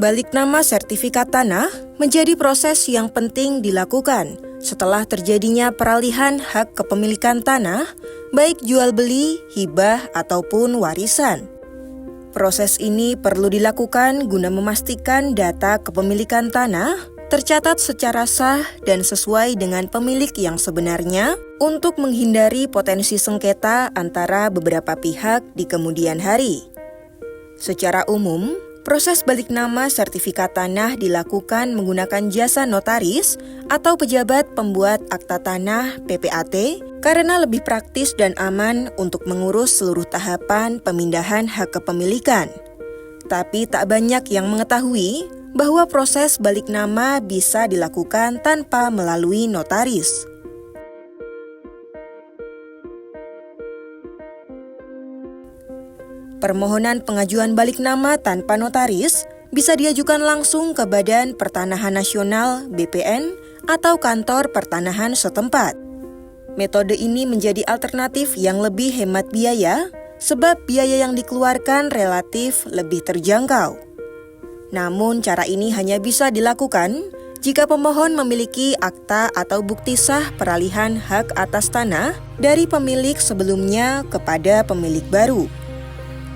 balik nama sertifikat tanah menjadi proses yang penting dilakukan setelah terjadinya peralihan hak kepemilikan tanah, baik jual beli, hibah, ataupun warisan. Proses ini perlu dilakukan guna memastikan data kepemilikan tanah tercatat secara sah dan sesuai dengan pemilik yang sebenarnya untuk menghindari potensi sengketa antara beberapa pihak di kemudian hari. Secara umum, proses balik nama sertifikat tanah dilakukan menggunakan jasa notaris atau pejabat pembuat akta tanah (PPAT) karena lebih praktis dan aman untuk mengurus seluruh tahapan pemindahan hak kepemilikan. Tapi tak banyak yang mengetahui bahwa proses balik nama bisa dilakukan tanpa melalui notaris. Permohonan pengajuan balik nama tanpa notaris bisa diajukan langsung ke Badan Pertanahan Nasional (BPN) atau kantor pertanahan setempat. Metode ini menjadi alternatif yang lebih hemat biaya sebab biaya yang dikeluarkan relatif lebih terjangkau. Namun cara ini hanya bisa dilakukan jika pemohon memiliki akta atau bukti sah peralihan hak atas tanah dari pemilik sebelumnya kepada pemilik baru.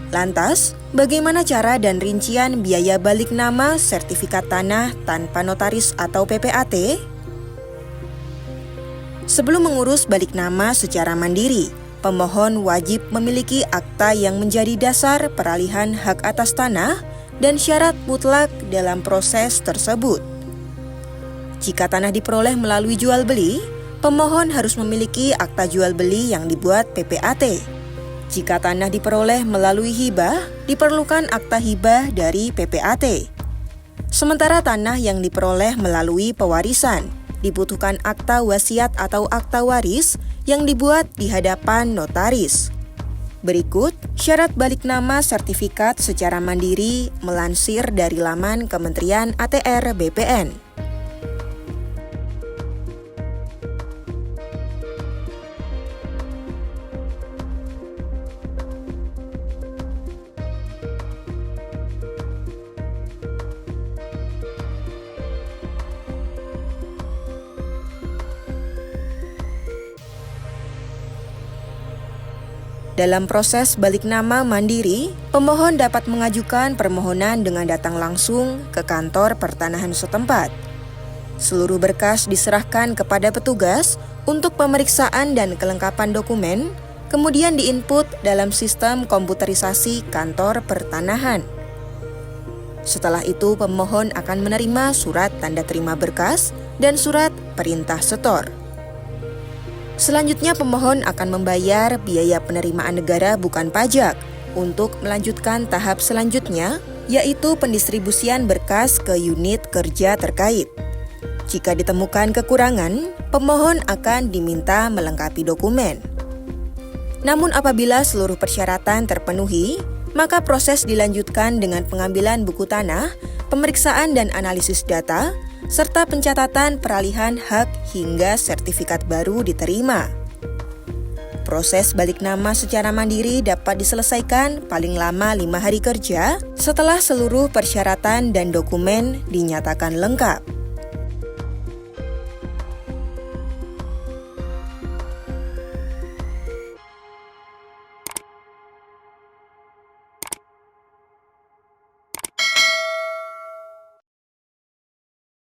Lantas, bagaimana cara dan rincian biaya balik nama sertifikat tanah tanpa notaris atau PPAT? Sebelum mengurus balik nama secara mandiri, pemohon wajib memiliki akta yang menjadi dasar peralihan hak atas tanah dan syarat mutlak dalam proses tersebut. Jika tanah diperoleh melalui jual beli, pemohon harus memiliki akta jual beli yang dibuat PPAT. Jika tanah diperoleh melalui hibah, diperlukan akta hibah dari PPAT. Sementara tanah yang diperoleh melalui pewarisan, dibutuhkan akta wasiat atau akta waris yang dibuat di hadapan notaris. Berikut syarat balik nama sertifikat secara mandiri melansir dari laman Kementerian ATR BPN. Dalam proses balik nama mandiri, pemohon dapat mengajukan permohonan dengan datang langsung ke kantor pertanahan setempat. Seluruh berkas diserahkan kepada petugas untuk pemeriksaan dan kelengkapan dokumen, kemudian diinput dalam sistem komputerisasi kantor pertanahan. Setelah itu, pemohon akan menerima surat tanda terima berkas dan surat perintah setor. Selanjutnya, pemohon akan membayar biaya penerimaan negara bukan pajak untuk melanjutkan tahap selanjutnya, yaitu pendistribusian berkas ke unit kerja terkait. Jika ditemukan kekurangan, pemohon akan diminta melengkapi dokumen. Namun apabila seluruh persyaratan terpenuhi, maka proses dilanjutkan dengan pengambilan buku tanah, pemeriksaan dan analisis data, serta pencatatan peralihan hak hingga sertifikat baru diterima. Proses balik nama secara mandiri dapat diselesaikan paling lama 5 hari kerja setelah seluruh persyaratan dan dokumen dinyatakan lengkap.